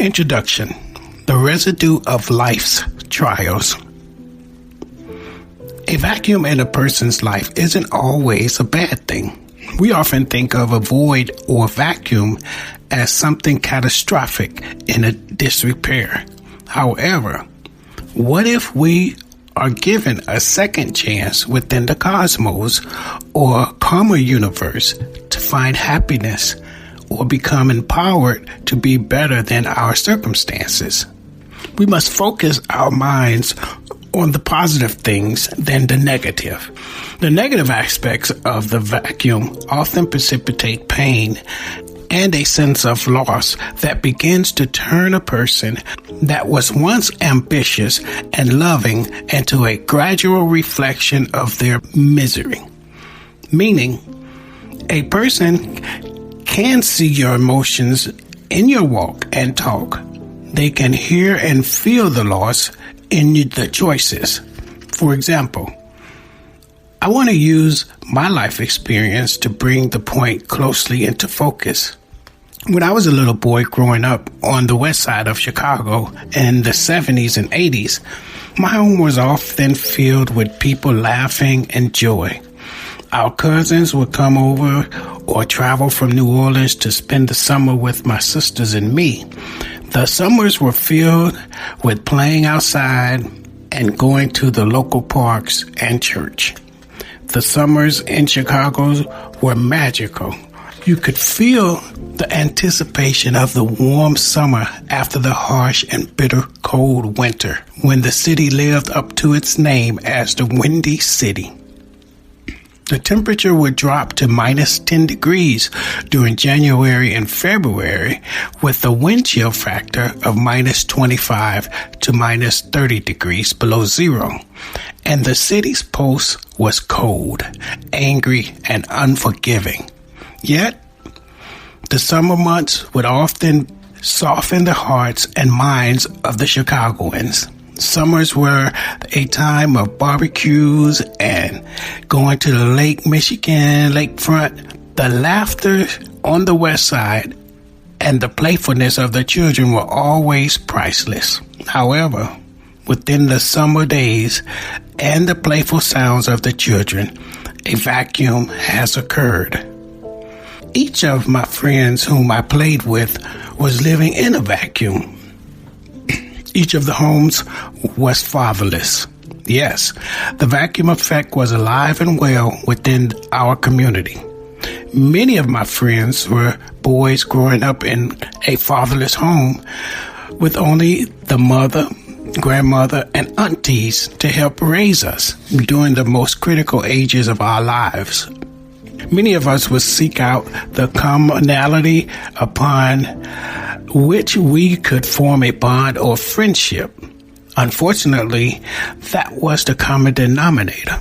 Introduction: The residue of life's trials. A vacuum in a person's life isn't always a bad thing. We often think of a void or vacuum as something catastrophic in a disrepair. However, what if we are given a second chance within the cosmos or karma universe to find happiness or become empowered to be better than our circumstances? We must focus our minds on the positive things than the negative. The negative aspects of the vacuum often precipitate pain and a sense of loss that begins to turn a person that was once ambitious and loving into a gradual reflection of their misery. Meaning, a person can see your emotions in your walk and talk. They can hear and feel the loss in the choices. For example, I want to use my life experience to bring the point closely into focus. When I was a little boy growing up on the west side of Chicago in the 70s and 80s, my home was often filled with people laughing and joy. Our cousins would come over or travel from New Orleans to spend the summer with my sisters and me. The summers were filled with playing outside and going to the local parks and church. The summers in Chicago were magical. You could feel the anticipation of the warm summer after the harsh and bitter cold winter, when the city lived up to its name as the Windy City. The temperature would drop to minus 10 degrees during January and February, with a wind chill factor of minus 25 to minus 30 degrees below zero. And the city's pulse was cold, angry, and unforgiving. Yet, the summer months would often soften the hearts and minds of the Chicagoans. Summers were a time of barbecues and going to the Lake Michigan lakefront. The laughter on the west side and the playfulness of the children were always priceless. However, within the summer days and the playful sounds of the children, a vacuum has occurred. Each of my friends whom I played with was living in a vacuum. Each of the homes was fatherless. Yes, the vacuum effect was alive and well within our community. Many of my friends were boys growing up in a fatherless home with only the mother, grandmother, and aunties to help raise us during the most critical ages of our lives. Many of us would seek out the commonality upon which we could form a bond or friendship. Unfortunately, that was the common denominator.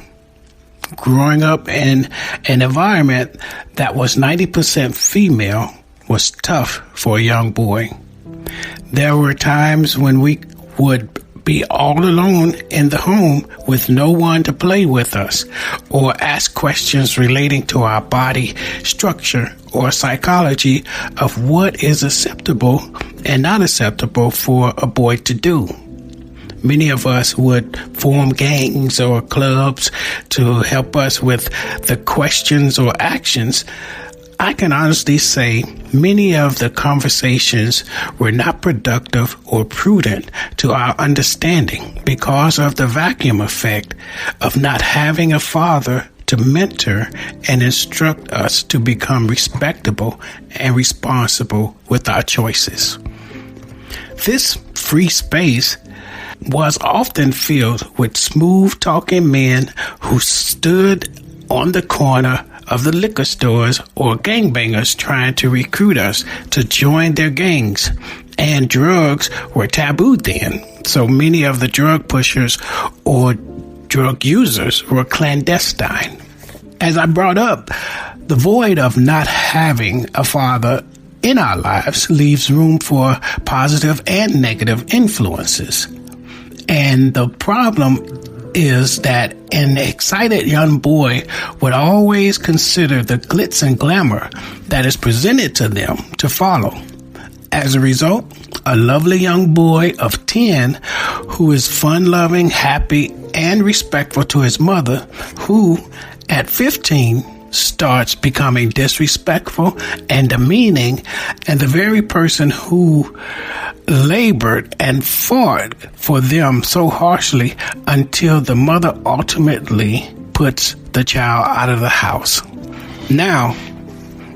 Growing up in an environment that was 90% female was tough for a young boy. There were times when we would be all alone in the home with no one to play with us or ask questions relating to our body structure or psychology of what is acceptable and not acceptable for a boy to do. Many of us would form gangs or clubs to help us with the questions or actions. I can honestly say many of the conversations were not productive or prudent to our understanding because of the vacuum effect of not having a father to mentor and instruct us to become respectable and responsible with our choices. This free space was often filled with smooth-talking men who stood on the corner of the liquor stores or gangbangers trying to recruit us to join their gangs. And drugs were taboo then, so many of the drug pushers or drug users were clandestine. As I brought up, the void of not having a father in our lives leaves room for positive and negative influences. And the problem is that an excited young boy would always consider the glitz and glamour that is presented to them to follow. As a result, a lovely young boy of 10 who is fun-loving, happy, and respectful to his mother, who at 15 starts becoming disrespectful and demeaning, and the very person who labored and fought for them so harshly until the mother ultimately puts the child out of the house. Now,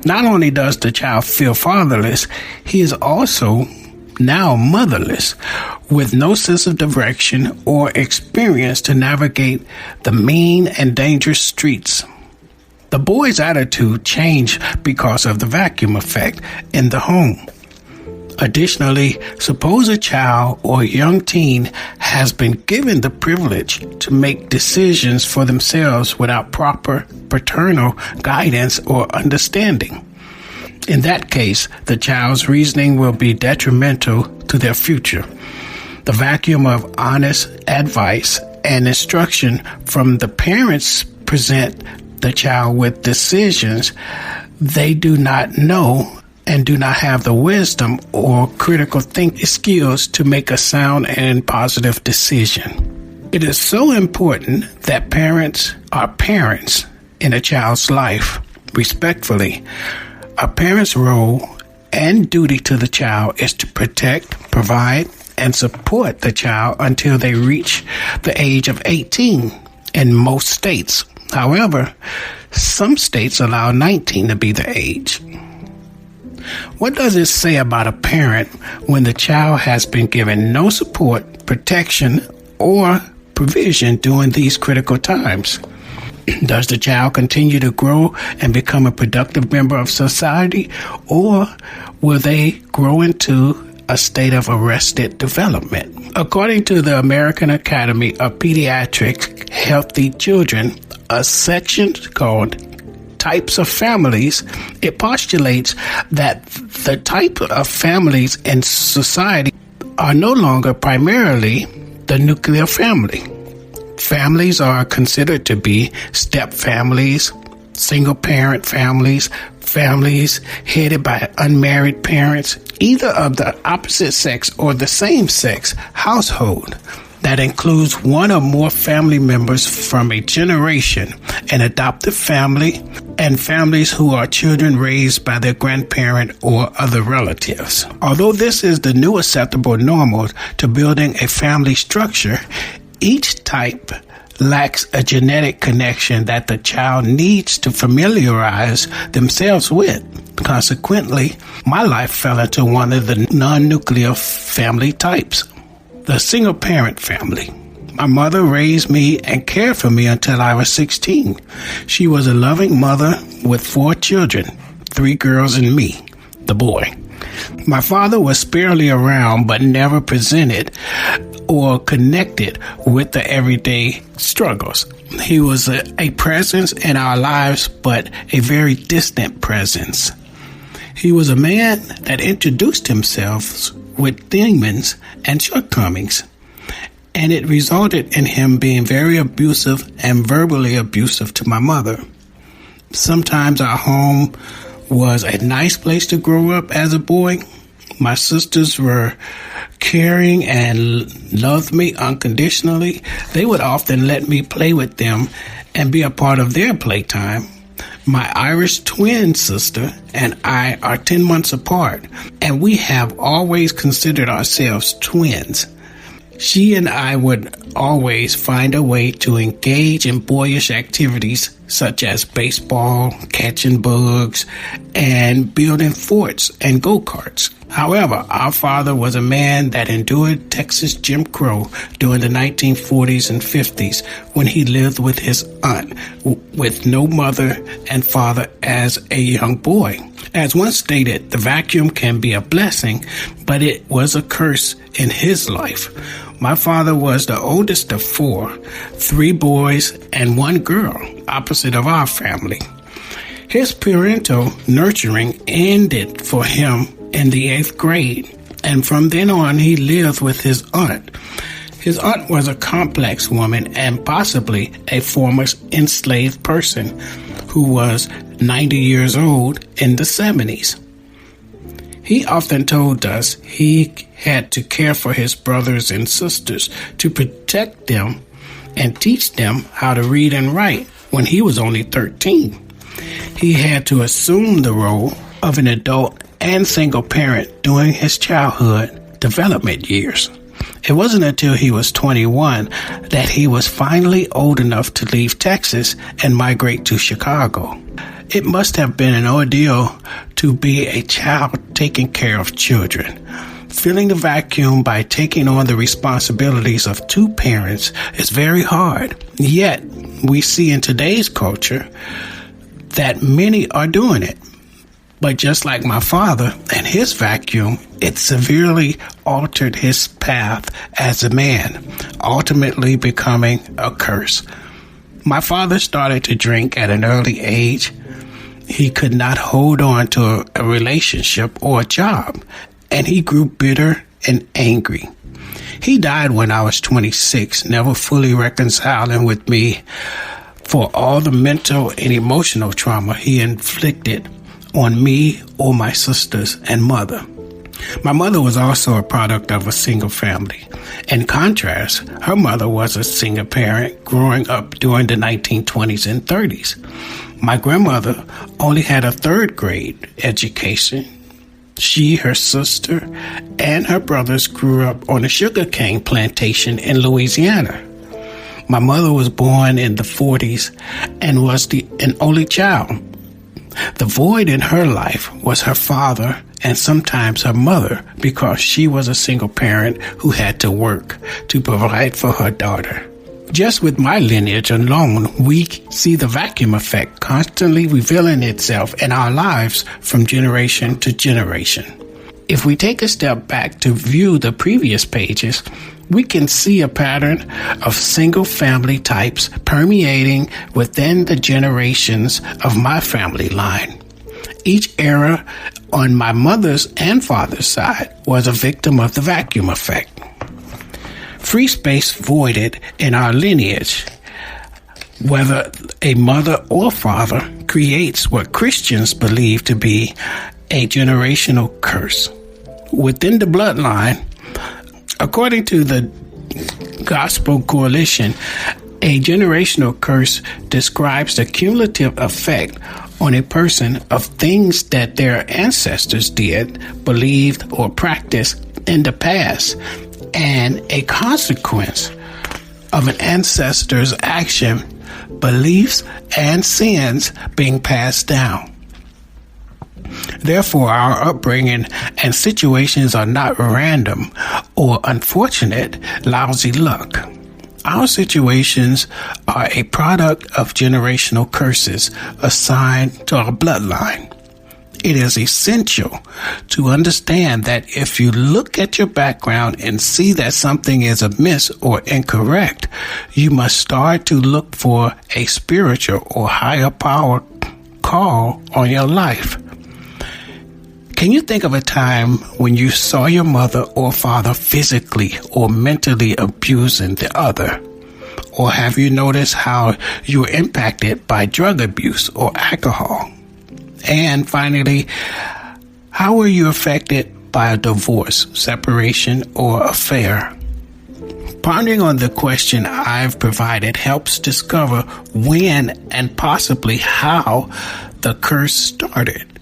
not only does the child feel fatherless, he is also now motherless, with no sense of direction or experience to navigate the mean and dangerous streets. The boy's attitude changed because of the vacuum effect in the home. Additionally, suppose a child or young teen has been given the privilege to make decisions for themselves without proper paternal guidance or understanding. In that case, the child's reasoning will be detrimental to their future. The vacuum of honest advice and instruction from the parents present the child with decisions they do not know and do not have the wisdom or critical thinking skills to make a sound and positive decision. It is so important that parents are parents in a child's life. Respectfully, a parent's role and duty to the child is to protect, provide, and support the child until they reach the age of 18 in most states. However, some states allow 19 to be the age. What does it say about a parent when the child has been given no support, protection, or provision during these critical times? Does the child continue to grow and become a productive member of society, or will they grow into a state of arrested development? According to the American Academy of Pediatric Healthy Children, a section called Types of Families, it postulates that the type of families in society are no longer primarily the nuclear family. Families are considered to be step families, single-parent families, families headed by unmarried parents, either of the opposite sex or the same sex household that includes one or more family members from a generation, an adoptive family, and families who are children raised by their grandparent or other relatives. Although this is the new acceptable normal to building a family structure, each type lacks a genetic connection that the child needs to familiarize themselves with. Consequently, my life fell into one of the non-nuclear family types, the single-parent family. My mother raised me and cared for me until I was 16. She was a loving mother with 4 children, 3 girls and me, the boy. My father was sparely around but never presented or connected with the everyday struggles. He was a presence in our lives, but a very distant presence. He was a man that introduced himself with demons and shortcomings, and it resulted in him being very abusive and verbally abusive to my mother. Sometimes our home was a nice place to grow up as a boy. My sisters were caring and loved me unconditionally. They would often let me play with them and be a part of their playtime. My Irish twin sister and I are 10 months apart, and we have always considered ourselves twins. She and I would always find a way to engage in boyish activities such as baseball, catching bugs, and building forts and go-karts. However, our father was a man that endured Texas Jim Crow during the 1940s and 50s when he lived with his aunt with no mother and father as a young boy. As once stated, the vacuum can be a blessing, but it was a curse in his life. My father was the oldest of 4, 3 boys and 1 girl, opposite of our family. His parental nurturing ended for him in the 8th grade, and from then on he lived with his aunt. His aunt was a complex woman and possibly a former enslaved person who was 90 years old in the 70s. He often told us he had to care for his brothers and sisters to protect them and teach them how to read and write when he was only 13. He had to assume the role of an adult and single parent during his childhood development years. It wasn't until he was 21 that he was finally old enough to leave Texas and migrate to Chicago. It must have been an ordeal to be a child taking care of children. Filling the vacuum by taking on the responsibilities of two parents is very hard. Yet, we see in today's culture that many are doing it. But just like my father and his vacuum, it severely altered his path as a man, ultimately becoming a curse. My father started to drink at an early age. He could not hold on to a relationship or a job, and he grew bitter and angry. He died when I was 26, never fully reconciling with me for all the mental and emotional trauma he inflicted on me or my sisters and mother. My mother was also a product of a single family. In contrast, her mother was a single parent growing up during the 1920s and 30s. My grandmother only had a third grade education. She, her sister, and her brothers grew up on a sugarcane plantation in Louisiana. My mother was born in the 40s and was an only child. The void in her life was her father and sometimes her mother because she was a single parent who had to work to provide for her daughter. Just with my lineage alone, we see the vacuum effect constantly revealing itself in our lives from generation to generation. If we take a step back to view the previous pages, we can see a pattern of single family types permeating within the generations of my family line. Each era on my mother's and father's side was a victim of the vacuum effect. Free space voided in our lineage, whether a mother or father, creates what Christians believe to be a generational curse. Within the bloodline, according to the Gospel Coalition, a generational curse describes the cumulative effect on a person of things that their ancestors did, believed, or practiced in the past, and a consequence of an ancestor's action, beliefs, and sins being passed down. Therefore, our upbringing and situations are not random or unfortunate, lousy luck. Our situations are a product of generational curses assigned to our bloodline. It is essential to understand that if you look at your background and see that something is amiss or incorrect, you must start to look for a spiritual or higher power call on your life. Can you think of a time when you saw your mother or father physically or mentally abusing the other? Or have you noticed how you were impacted by drug abuse or alcohol? And finally, how were you affected by a divorce, separation, or affair? Pondering on the question I've provided helps discover when and possibly how the curse started.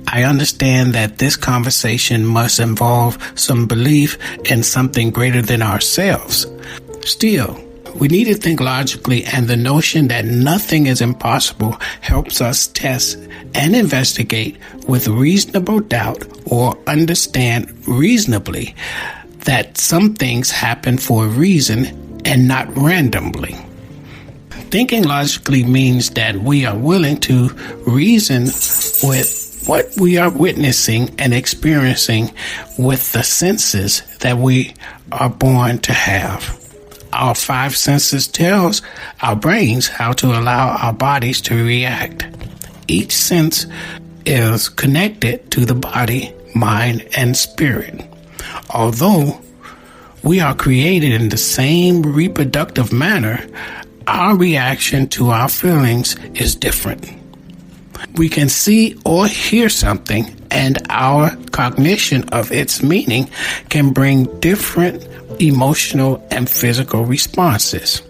I understand that this conversation must involve some belief in something greater than ourselves. Still, we need to think logically, and the notion that nothing is impossible helps us test and investigate with reasonable doubt or understand reasonably that some things happen for a reason and not randomly. Thinking logically means that we are willing to reason with what we are witnessing and experiencing with the senses that we are born to have. Our five senses tells our brains how to allow our bodies to react. Each sense is connected to the body, mind, and spirit. Although we are created in the same reproductive manner, our reaction to our feelings is different. We can see or hear something and our cognition of its meaning can bring different emotional and physical responses.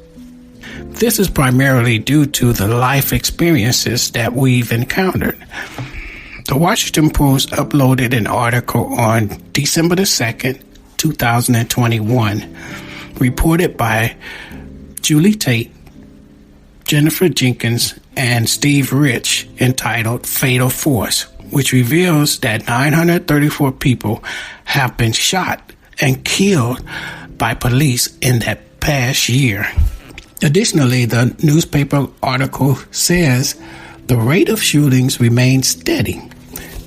This is primarily due to the life experiences that we've encountered. The Washington Post uploaded an article on December the 2nd, 2021, reported by Julie Tate, Jennifer Jenkins, and Steve Rich, entitled Fatal Force, which reveals that 934 people have been shot and killed by police in that past year. Additionally, the newspaper article says the rate of shootings remains steady.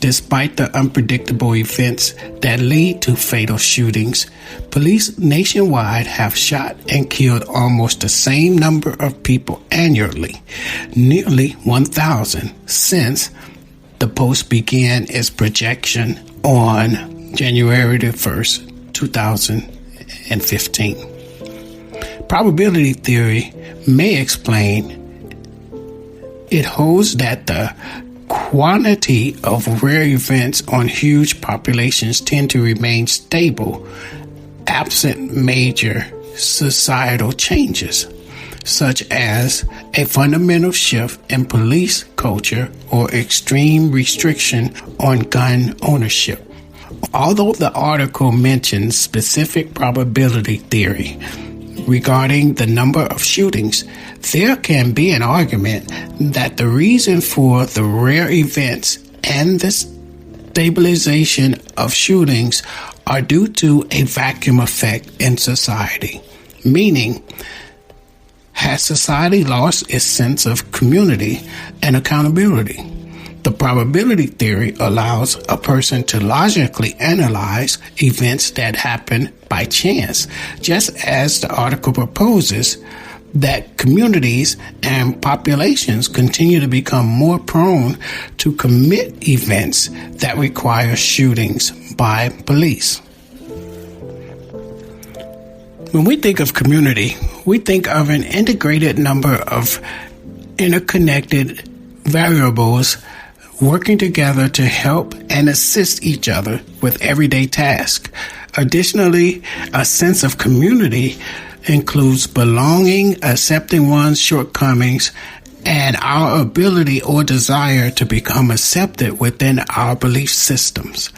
Despite the unpredictable events that lead to fatal shootings, police nationwide have shot and killed almost the same number of people annually, nearly 1,000, since the Post began its projection on January the 1st, 2015. Probability theory may explain it holds that the quantity of rare events on huge populations tend to remain stable absent major societal changes, such as a fundamental shift in police culture or extreme restriction on gun ownership. Although the article mentions specific probability theory regarding the number of shootings, there can be an argument that the reason for the rare events and the stabilization of shootings are due to a vacuum effect in society, meaning, has society lost its sense of community and accountability? The probability theory allows a person to logically analyze events that happen by chance, just as the article proposes that communities and populations continue to become more prone to commit events that require shootings by police. When we think of community, we think of an integrated number of interconnected variables working together to help and assist each other with everyday tasks. Additionally, a sense of community includes belonging, accepting one's shortcomings, and our ability or desire to become accepted within our belief systems.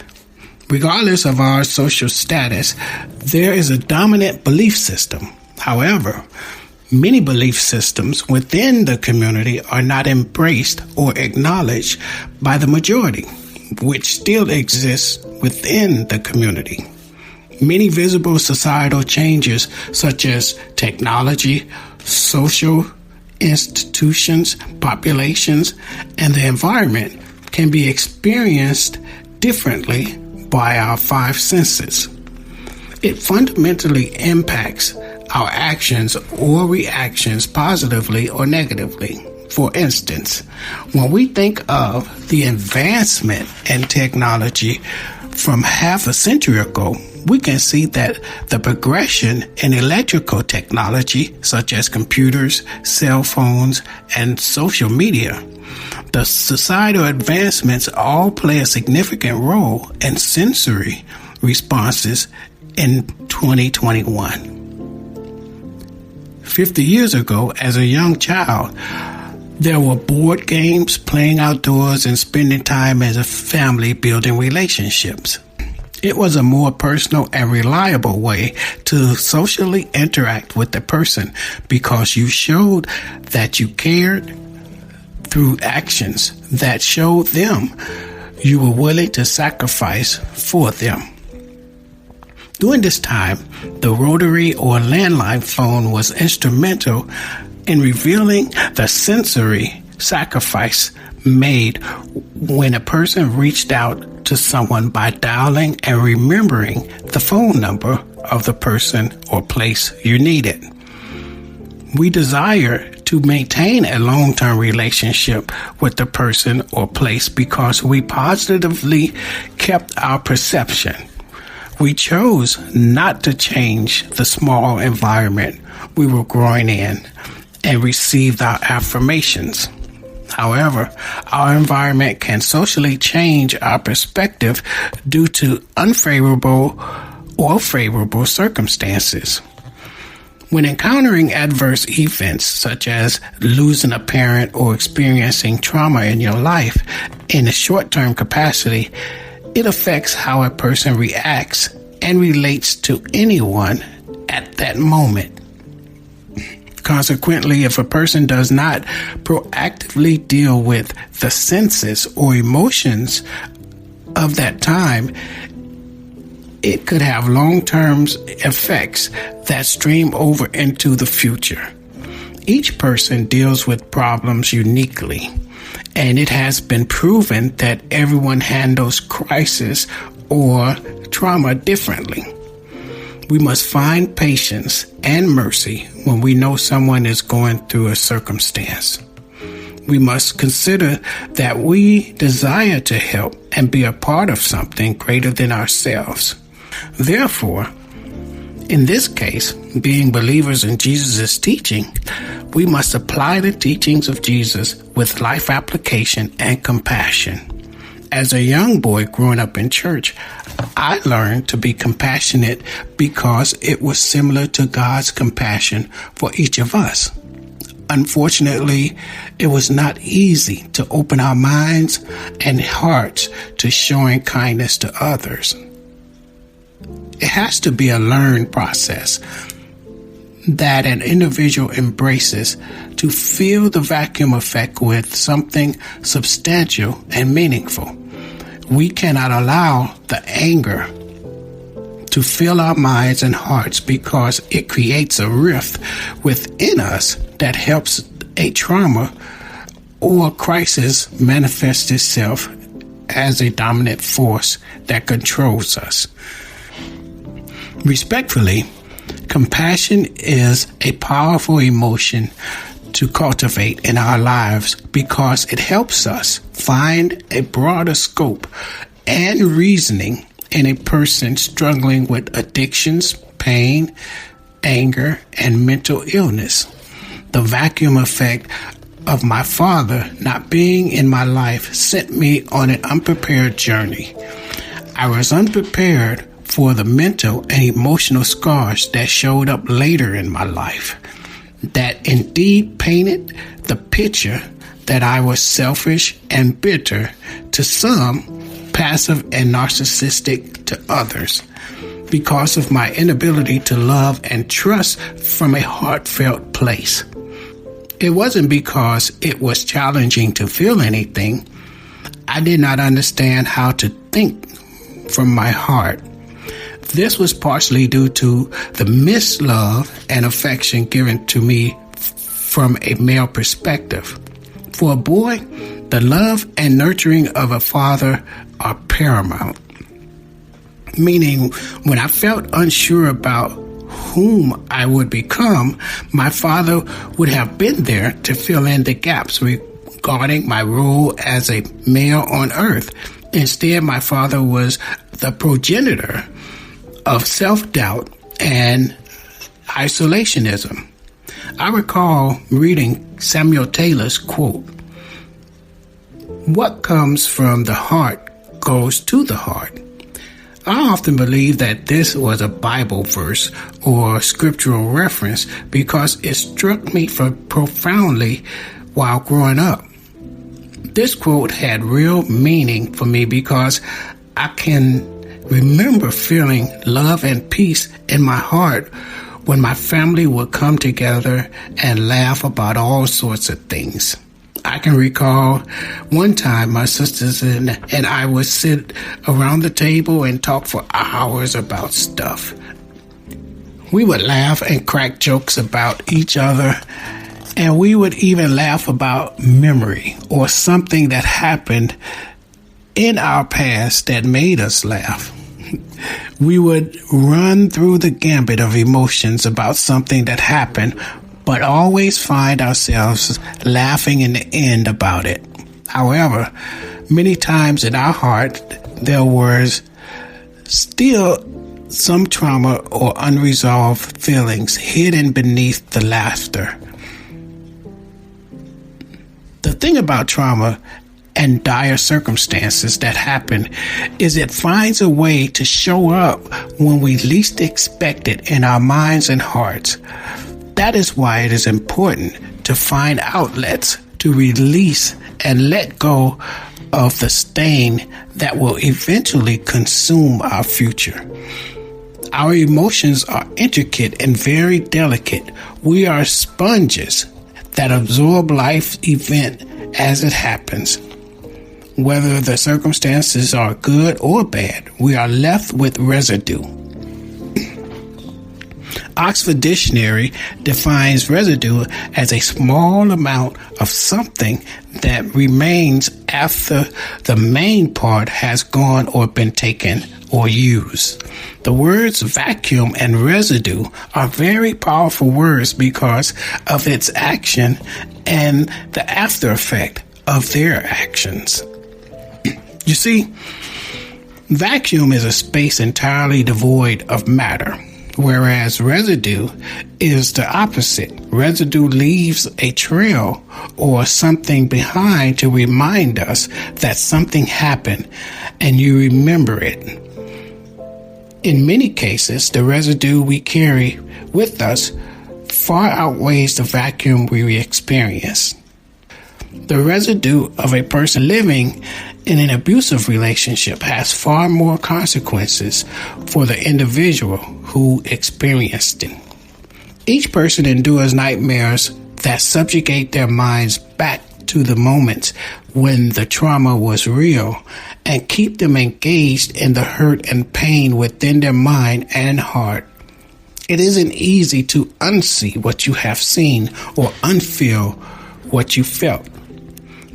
Regardless of our social status, there is a dominant belief system. However, many belief systems within the community are not embraced or acknowledged by the majority, which still exists within the community. Many visible societal changes, such as technology, social institutions, populations, and the environment, can be experienced differently by our five senses. It fundamentally impacts our actions or reactions positively or negatively. For instance, when we think of the advancement in technology from half a century ago, we can see that the progression in electrical technology, such as computers, cell phones, and social media, the societal advancements all play a significant role in sensory responses in 2021. 50 years ago, as a young child, there were board games, playing outdoors, and spending time as a family building relationships. It was a more personal and reliable way to socially interact with the person because you showed that you cared through actions that showed them you were willing to sacrifice for them. During this time, the rotary or landline phone was instrumental in revealing the sensory sacrifice made when a person reached out to someone by dialing and remembering the phone number of the person or place you needed. We desire to maintain a long-term relationship with the person or place because we positively kept our perception. We chose not to change the small environment we were growing in and received our affirmations. However, our environment can socially change our perspective due to unfavorable or favorable circumstances. When encountering adverse events such as losing a parent or experiencing trauma in your life in a short-term capacity, it affects how a person reacts and relates to anyone at that moment. Consequently, if a person does not proactively deal with the senses or emotions of that time, it could have long-term effects that stream over into the future. Each person deals with problems uniquely, and it has been proven that everyone handles crisis or trauma differently. We must find patience and mercy when we know someone is going through a circumstance. We must consider that we desire to help and be a part of something greater than ourselves. Therefore, in this case, being believers in Jesus' teaching, we must apply the teachings of Jesus with life application and compassion. As a young boy growing up in church, I learned to be compassionate because it was similar to God's compassion for each of us. Unfortunately, it was not easy to open our minds and hearts to showing kindness to others. It has to be a learned process that an individual embraces to fill the vacuum effect with something substantial and meaningful. We cannot allow the anger to fill our minds and hearts because it creates a rift within us that helps a trauma or crisis manifest itself as a dominant force that controls us. Respectfully, compassion is a powerful emotion to cultivate in our lives because it helps us find a broader scope and reasoning in a person struggling with addictions, pain, anger, and mental illness. The vacuum effect of my father not being in my life sent me on an unprepared journey. I was unprepared for the mental and emotional scars that showed up later in my life, that indeed painted the picture that I was selfish and bitter to some, passive and narcissistic to others, because of my inability to love and trust from a heartfelt place. It wasn't because it was challenging to feel anything. I did not understand how to think from my heart. This was partially due to the missed love and affection given to me from a male perspective. For a boy, the love and nurturing of a father are paramount. Meaning, when I felt unsure about whom I would become, my father would have been there to fill in the gaps regarding my role as a male on earth. Instead, my father was the progenitor of self-doubt and isolationism. I recall reading Samuel Taylor's quote, "What comes from the heart goes to the heart." I often believe that this was a Bible verse or scriptural reference because it struck me profoundly while growing up. This quote had real meaning for me because I can remember feeling love and peace in my heart when my family would come together and laugh about all sorts of things. I can recall one time my sisters and I would sit around the table and talk for hours about stuff. We would laugh and crack jokes about each other, and we would even laugh about memory or something that happened in our past that made us laugh. We would run through the gambit of emotions about something that happened, but always find ourselves laughing in the end about it. However, many times in our heart, there was still some trauma or unresolved feelings hidden beneath the laughter. The thing about trauma and dire circumstances that happen is it finds a way to show up when we least expect it in our minds and hearts. That is why it is important to find outlets to release and let go of the stain that will eventually consume our future. Our emotions are intricate and very delicate. We are sponges that absorb life's event as it happens. Whether the circumstances are good or bad, we are left with residue. Oxford Dictionary defines residue as a small amount of something that remains after the main part has gone or been taken or used. The words vacuum and residue are very powerful words because of its action and the after effect of their actions. You see, vacuum is a space entirely devoid of matter, whereas residue is the opposite. Residue leaves a trail or something behind to remind us that something happened and you remember it. In many cases, the residue we carry with us far outweighs the vacuum we experience. The residue of a person living in an abusive relationship has far more consequences for the individual who experienced it. Each person endures nightmares that subjugate their minds back to the moments when the trauma was real and keep them engaged in the hurt and pain within their mind and heart. It isn't easy to unsee what you have seen or unfeel what you felt.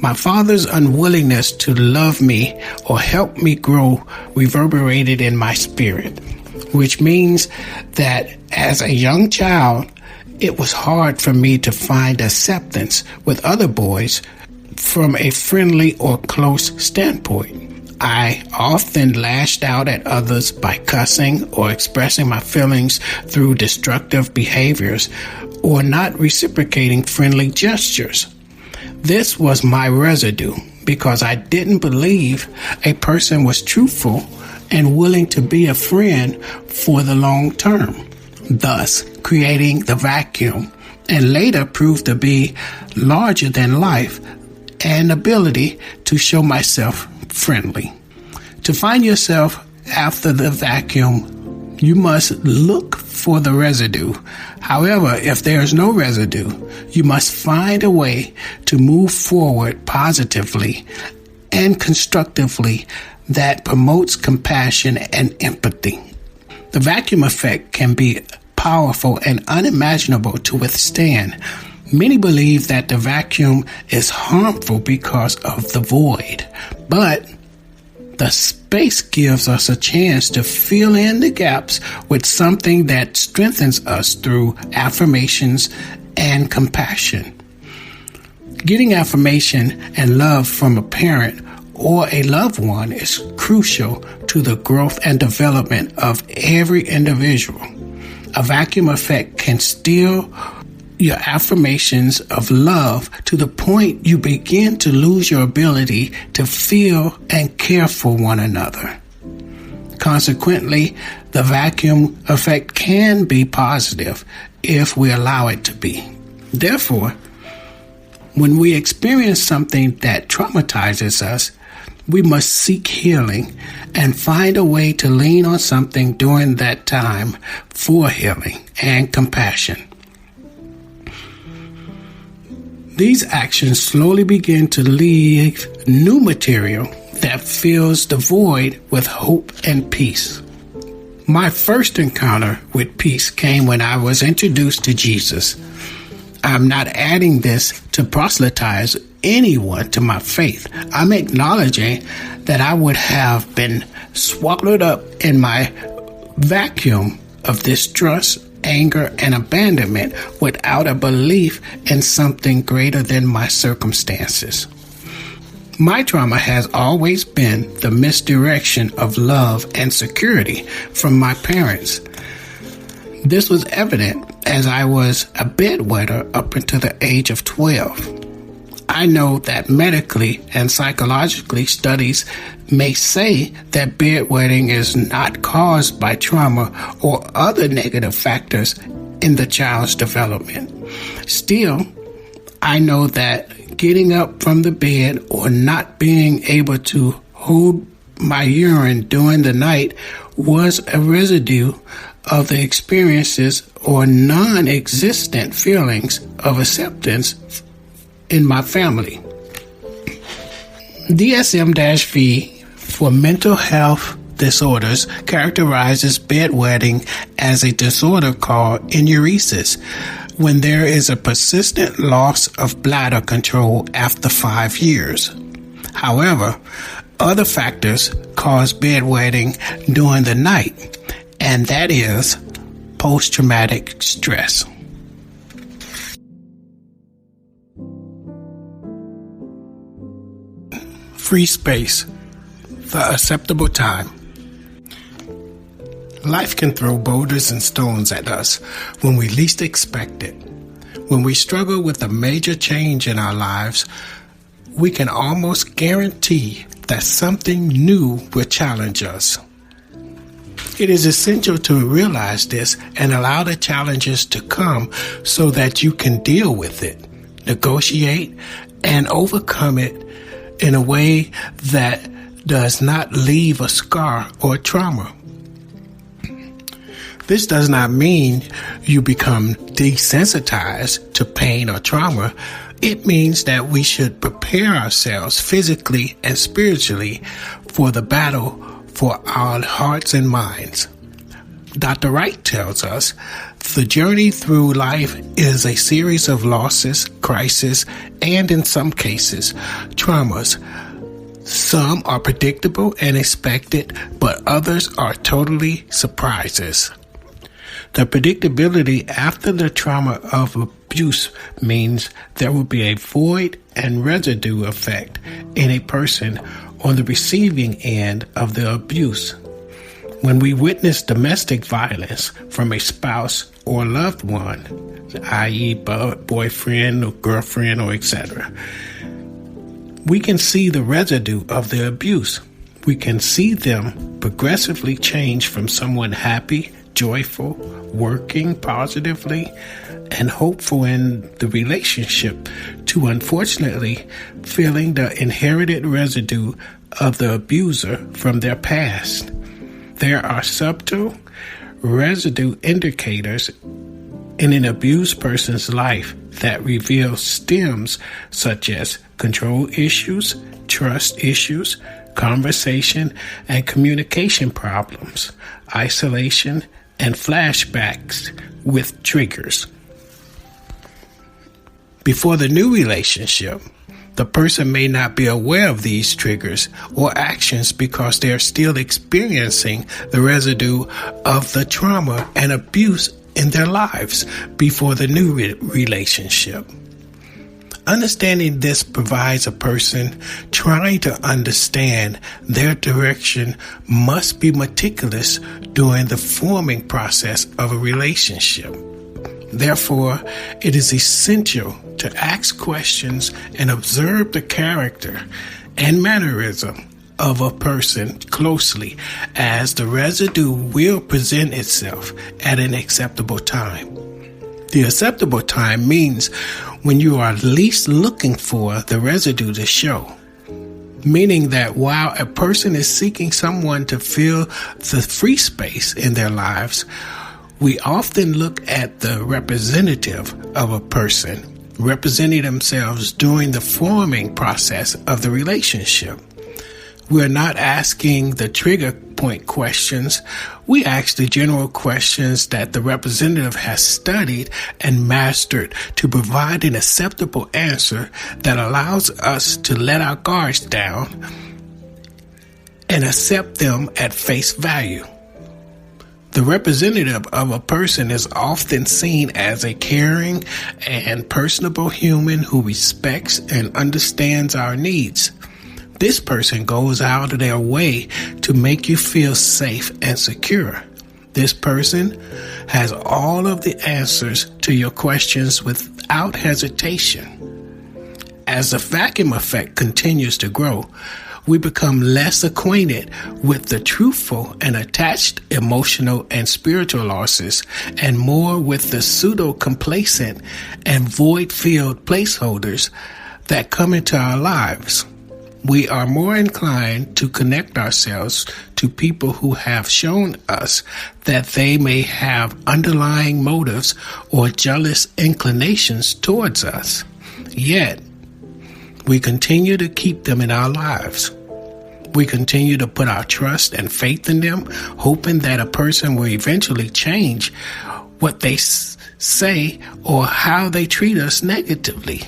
My father's unwillingness to love me or help me grow reverberated in my spirit, which means that as a young child, it was hard for me to find acceptance with other boys from a friendly or close standpoint. I often lashed out at others by cussing or expressing my feelings through destructive behaviors or not reciprocating friendly gestures. This was my residue because I didn't believe a person was truthful and willing to be a friend for the long term, thus creating the vacuum, and later proved to be larger than life and ability to show myself friendly. To find yourself after the vacuum, you must look for the residue. However, if there is no residue, you must find a way to move forward positively and constructively that promotes compassion and empathy. The vacuum effect can be powerful and unimaginable to withstand. Many believe that the vacuum is harmful because of the void, but the space gives us a chance to fill in the gaps with something that strengthens us through affirmations and compassion. Getting affirmation and love from a parent or a loved one is crucial to the growth and development of every individual. A vacuum effect can steal your affirmations of love to the point you begin to lose your ability to feel and care for one another. Consequently, the vacuum effect can be positive if we allow it to be. Therefore, when we experience something that traumatizes us, we must seek healing and find a way to lean on something during that time for healing and compassion. These actions slowly begin to leave new material that fills the void with hope and peace. My first encounter with peace came when I was introduced to Jesus. I'm not adding this to proselytize anyone to my faith. I'm acknowledging that I would have been swallowed up in my vacuum of distrust, anger, and abandonment without a belief in something greater than my circumstances. My trauma has always been the misdirection of love and security from my parents. This was evident as I was a bedwetter up until the age of 12. I I know that medically and psychologically studies may say that bedwetting is not caused by trauma or other negative factors in the child's development. Still, I know that getting up from the bed or not being able to hold my urine during the night was a residue of the experiences or non-existent feelings of acceptance in my family. DSM-V for mental health disorders characterizes bedwetting as a disorder called enuresis, when there is a persistent loss of bladder control after 5 years. However, other factors cause bedwetting during the night, and that is post-traumatic stress. Free space, the acceptable time. Life can throw boulders and stones at us when we least expect it. When we struggle with a major change in our lives, we can almost guarantee that something new will challenge us. It is essential to realize this and allow the challenges to come so that you can deal with it, negotiate, and overcome it in a way that does not leave a scar or trauma. This does not mean you become desensitized to pain or trauma. It means that we should prepare ourselves physically and spiritually for the battle for our hearts and minds. Dr. Wright tells us the journey through life is a series of losses, crises, and in some cases, traumas. Some are predictable and expected, but others are totally surprises. The predictability after the trauma of abuse means there will be a void and residue effect in a person on the receiving end of the abuse. When we witness domestic violence from a spouse or loved one, i.e. boyfriend or girlfriend or etc., we can see the residue of the abuse. We can see them progressively change from someone happy, joyful, working positively, and hopeful in the relationship to unfortunately feeling the inherited residue of the abuser from their past. There are subtle residue indicators in an abused person's life that reveal stems such as control issues, trust issues, conversation and communication problems, isolation, and flashbacks with triggers. Before the new relationship, the person may not be aware of these triggers or actions because they are still experiencing the residue of the trauma and abuse in their lives before the new relationship. Understanding this provides a person trying to understand their direction must be meticulous during the forming process of a relationship. Therefore, it is essential to ask questions and observe the character and mannerism of a person closely, as the residue will present itself at an acceptable time. The acceptable time means when you are least looking for the residue to show, meaning that while a person is seeking someone to fill the free space in their lives, we often look at the representative of a person representing themselves during the forming process of the relationship. We're not asking the trigger point questions. We ask the general questions that the representative has studied and mastered to provide an acceptable answer that allows us to let our guards down and accept them at face value. The representative of a person is often seen as a caring and personable human who respects and understands our needs. This person goes out of their way to make you feel safe and secure. This person has all of the answers to your questions without hesitation. As the vacuum effect continues to grow, we become less acquainted with the truthful and attached emotional and spiritual losses, and more with the pseudo-complacent and void-filled placeholders that come into our lives. We are more inclined to connect ourselves to people who have shown us that they may have underlying motives or jealous inclinations towards us. Yet, we continue to keep them in our lives. We continue to put our trust and faith in them, hoping that a person will eventually change what they say or how they treat us negatively.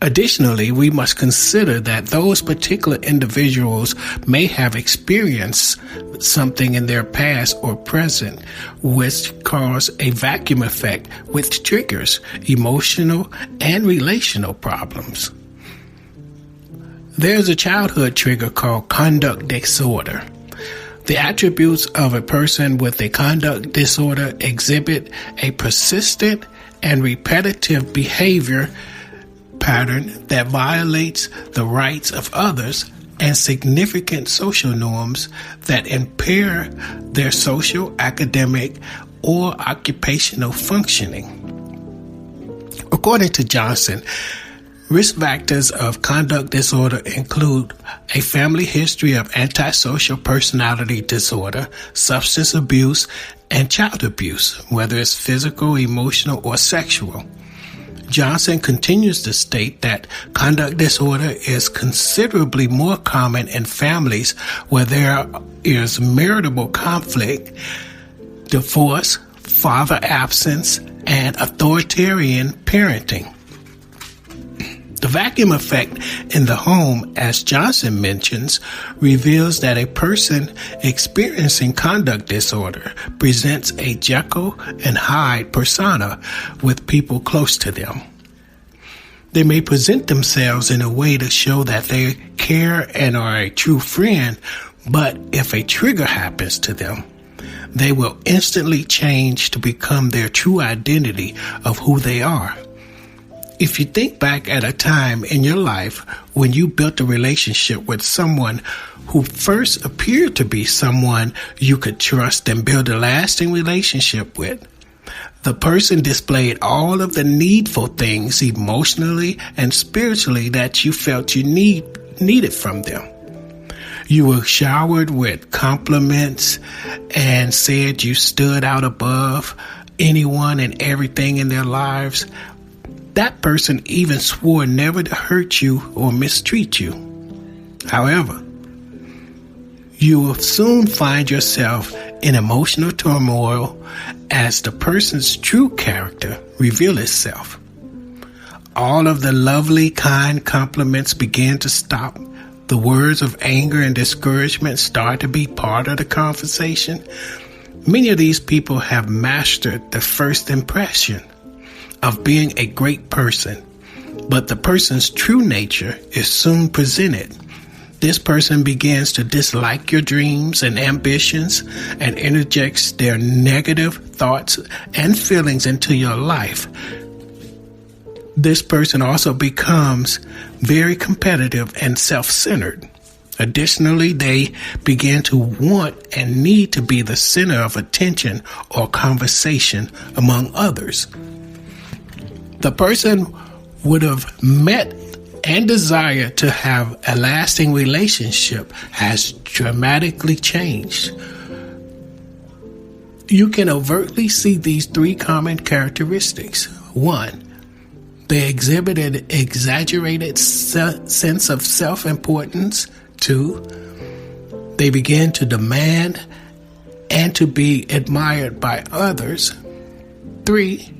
Additionally, we must consider that those particular individuals may have experienced something in their past or present which cause a vacuum effect which triggers emotional and relational problems. There's a childhood trigger called conduct disorder. The attributes of a person with a conduct disorder exhibit a persistent and repetitive behavior pattern that violates the rights of others and significant social norms that impair their social, academic, or occupational functioning. According to Johnson, risk factors of conduct disorder include a family history of antisocial personality disorder, substance abuse, and child abuse, whether it's physical, emotional, or sexual. Johnson continues to state that conduct disorder is considerably more common in families where there is marital conflict, divorce, father absence, and authoritarian parenting. The vacuum effect in the home, as Johnson mentions, reveals that a person experiencing conduct disorder presents a Jekyll and Hyde persona with people close to them. They may present themselves in a way to show that they care and are a true friend, but if a trigger happens to them, they will instantly change to become their true identity of who they are. If you think back at a time in your life when you built a relationship with someone who first appeared to be someone you could trust and build a lasting relationship with, the person displayed all of the needful things emotionally and spiritually that you felt you needed from them. You were showered with compliments and said you stood out above anyone and everything in their lives. That person even swore never to hurt you or mistreat you. However, you will soon find yourself in emotional turmoil as the person's true character reveals itself. All of the lovely, kind compliments begin to stop. The words of anger and discouragement start to be part of the conversation. Many of these people have mastered the first impression of being a great person, but the person's true nature is soon presented. This person begins to dislike your dreams and ambitions and interjects their negative thoughts and feelings into your life. This person also becomes very competitive and self-centered. Additionally, they begin to want and need to be the center of attention or conversation among others. The person would have met and desired to have a lasting relationship has dramatically changed. You can overtly see these three common characteristics. 1, they exhibit an exaggerated sense of self-importance. 2, they begin to demand and to be admired by others. 3,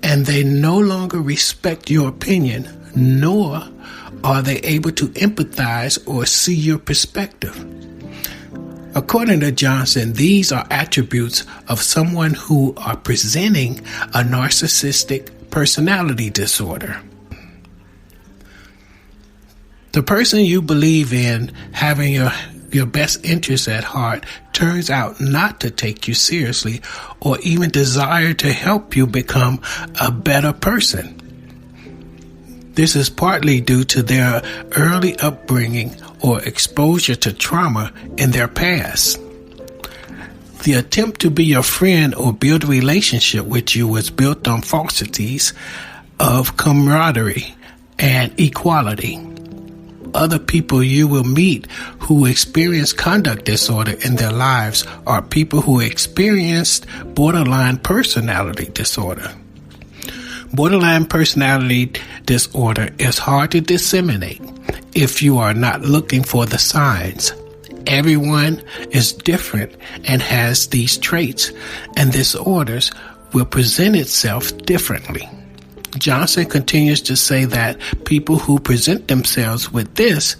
and they no longer respect your opinion, nor are they able to empathize or see your perspective. According to Johnson, these are attributes of someone who are presenting a narcissistic personality disorder. The person you believe in having your best interests at heart turns out not to take you seriously or even desire to help you become a better person. This is partly due to their early upbringing or exposure to trauma in their past. The attempt to be your friend or build a relationship with you was built on falsities of camaraderie and equality. Other people you will meet who experience conduct disorder in their lives are people who experienced borderline personality disorder. Borderline personality disorder is hard to disseminate if you are not looking for the signs. Everyone is different and has these traits, and disorders will present itself differently. Johnson continues to say that people who present themselves with this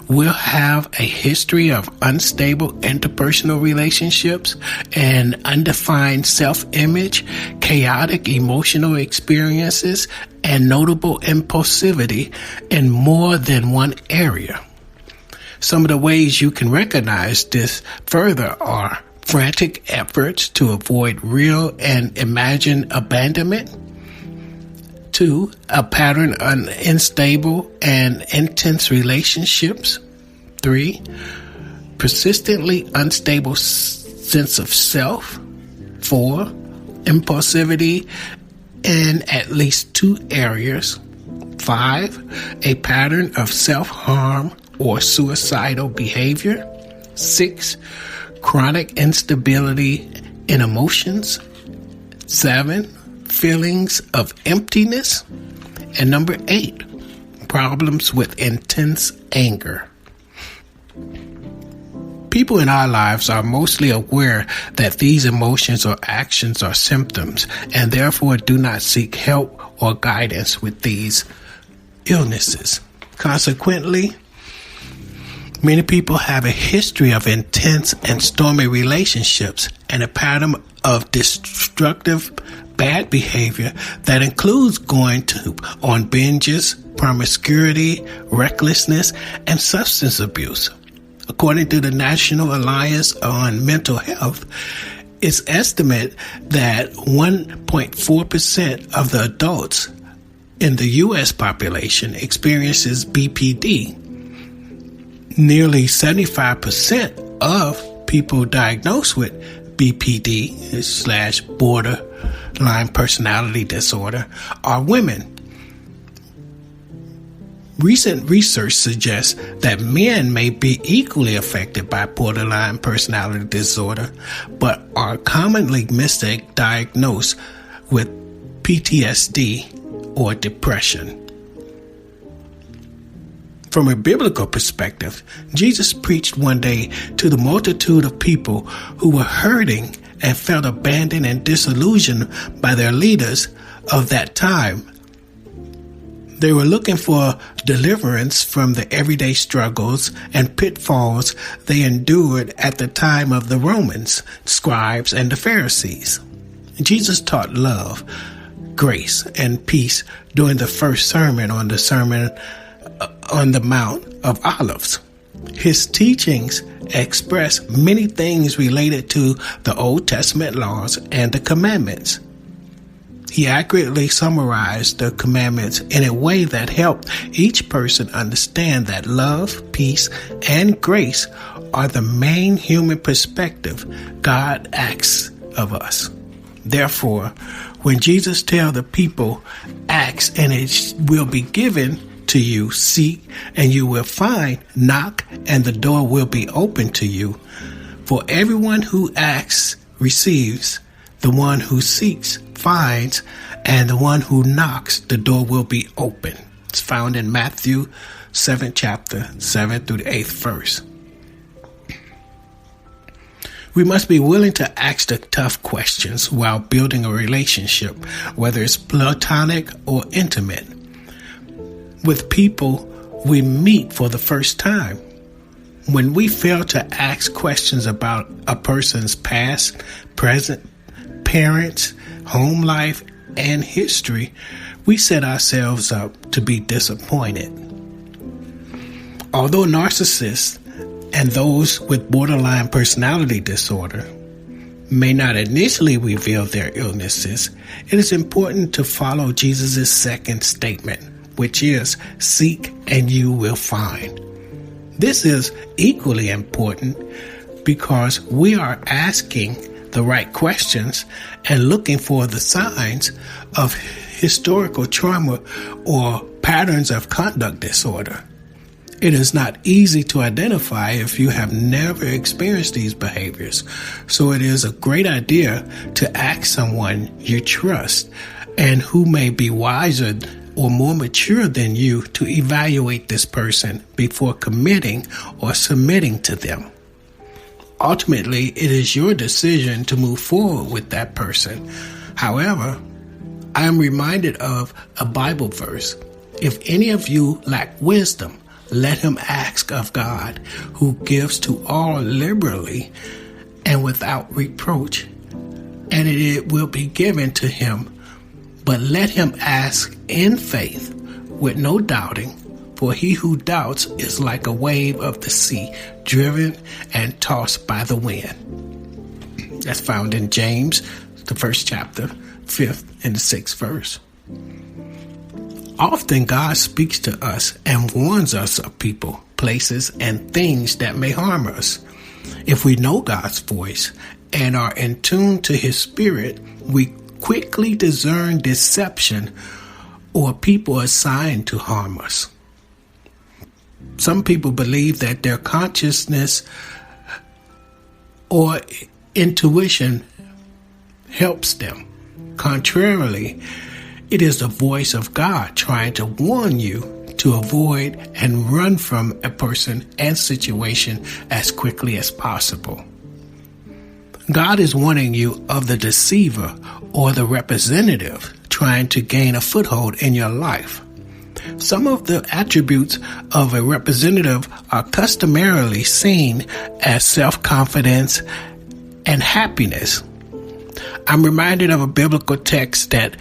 will have a history of unstable interpersonal relationships and undefined self-image, chaotic emotional experiences, and notable impulsivity in more than one area. Some of the ways you can recognize this further are frantic efforts to avoid real and imagined abandonment. 2, a pattern of unstable and intense relationships. 3, persistently unstable sense of self. 4, impulsivity in at least 2 areas. 5, a pattern of self-harm or suicidal behavior. 6, chronic instability in emotions. 7, feelings of emptiness. And number 8, problems with intense anger. People in our lives are mostly aware that these emotions or actions are symptoms and therefore do not seek help or guidance with these illnesses. Consequently, many people have a history of intense and stormy relationships and a pattern of destructive bad behavior that includes going on binges, promiscuity, recklessness, and substance abuse. According to the National Alliance on Mental Health, it's estimated that 1.4% of the adults in the U.S. population experiences BPD. Nearly 75% of people diagnosed with BPD / borderline personality disorder are women. Recent research suggests that men may be equally affected by borderline personality disorder, but are commonly misdiagnosed with PTSD or depression. From a biblical perspective, Jesus preached one day to the multitude of people who were hurting and felt abandoned and disillusioned by their leaders of that time. They were looking for deliverance from the everyday struggles and pitfalls they endured at the time of the Romans, scribes, and the Pharisees. Jesus taught love, grace, and peace during the first sermon on the Sermon on the Mount of Olives. His teachings express many things related to the Old Testament laws and the commandments. He accurately summarized the commandments in a way that helped each person understand that love, peace, and grace are the main human perspective God asks of us. Therefore, when Jesus tells the people, ask and it will be given to you, seek and you will find, knock and the door will be open to you. For everyone who asks receives, the one who seeks finds, and the one who knocks, the door will be open. It's found in Matthew 7th chapter, 7th through the 8th verse. We must be willing to ask the tough questions while building a relationship, whether it's platonic or intimate, with people we meet for the first time. When we fail to ask questions about a person's past, present, parents, home life, and history, we set ourselves up to be disappointed. Although narcissists and those with borderline personality disorder may not initially reveal their illnesses, it is important to follow Jesus' second statement, which is seek and you will find. This is equally important because we are asking the right questions and looking for the signs of historical trauma or patterns of conduct disorder. It is not easy to identify if you have never experienced these behaviors, so it is a great idea to ask someone you trust and who may be wiser or more mature than you to evaluate this person before committing or submitting to them. Ultimately, it is your decision to move forward with that person. However, I am reminded of a Bible verse. If any of you lack wisdom, let him ask of God, who gives to all liberally and without reproach, and it will be given to him. But let him ask in faith with no doubting, for he who doubts is like a wave of the sea, driven and tossed by the wind. That's found in James, the 1st chapter, 5th and the 6th verse. Often God speaks to us and warns us of people, places, and things that may harm us. If we know God's voice and are in tune to his spirit, we quickly discern deception or people assigned to harm us. Some people believe that their consciousness or intuition helps them. Contrarily, it is the voice of God trying to warn you to avoid and run from a person and situation as quickly as possible. God is warning you of the deceiver or the representative trying to gain a foothold in your life. Some of the attributes of a representative are customarily seen as self-confidence and happiness. I'm reminded of a biblical text that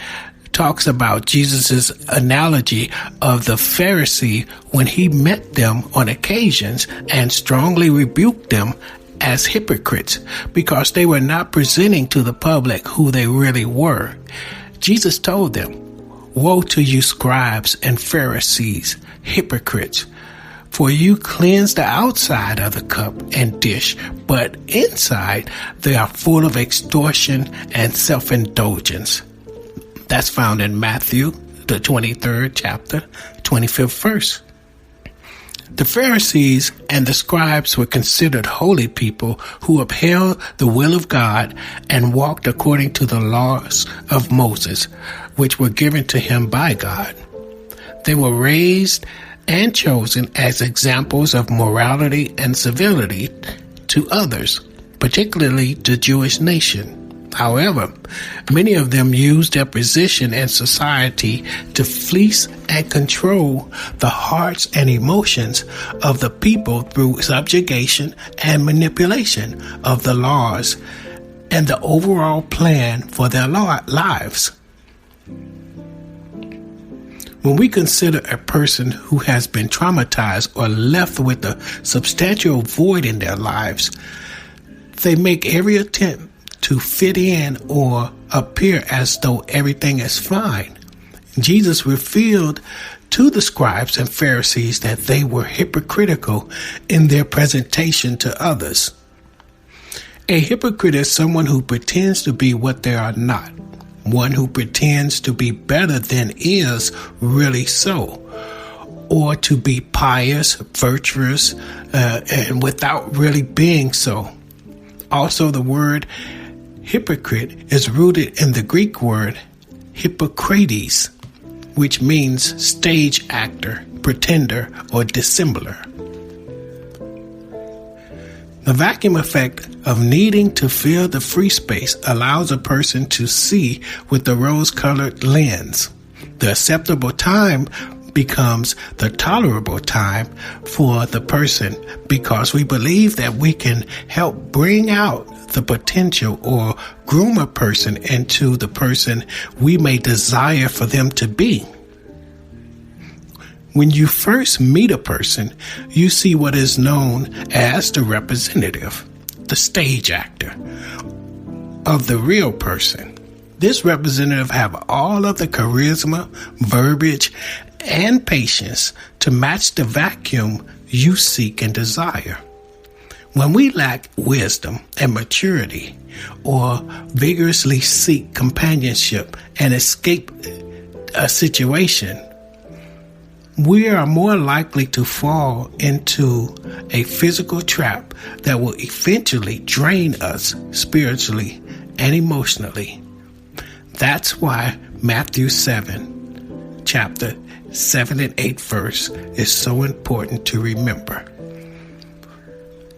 talks about Jesus' analogy of the Pharisee when he met them on occasions and strongly rebuked them as hypocrites because they were not presenting to the public who they really were. Jesus told them, "Woe to you, scribes and Pharisees, hypocrites! For you cleanse the outside of the cup and dish, but inside they are full of extortion and self-indulgence." That's found in Matthew, the 23rd chapter, 25th verse. The Pharisees and the scribes were considered holy people who upheld the will of God and walked according to the laws of Moses, which were given to him by God. They were raised and chosen as examples of morality and civility to others, particularly the Jewish nation. However, many of them used their position in society to fleece and control the hearts and emotions of the people through subjugation and manipulation of the laws and the overall plan for their lives. When we consider a person who has been traumatized or left with a substantial void in their lives, they make every attempt to fit in or appear as though everything is fine. Jesus revealed to the scribes and Pharisees that they were hypocritical in their presentation to others. A hypocrite is someone who pretends to be what they are not, one who pretends to be better than is really so, or to be pious, virtuous, and without really being so. Also, the word hypocrite is rooted in the Greek word hypocrates, which means stage actor, pretender, or dissembler. The vacuum effect of needing to fill the free space allows a person to see with the rose-colored lens. The acceptable time becomes the tolerable time for the person because we believe that we can help bring out the potential or groom a person into the person we may desire for them to be. When you first meet a person, you see what is known as the representative, the stage actor of the real person. This representative have all of the charisma, verbiage, and patience to match the vacuum you seek and desire. When we lack wisdom and maturity, or vigorously seek companionship and escape a situation, we are more likely to fall into a physical trap that will eventually drain us spiritually and emotionally. That's why Matthew 7, chapter 7 and 8 verse is so important to remember.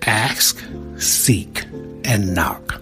Ask, seek, and knock.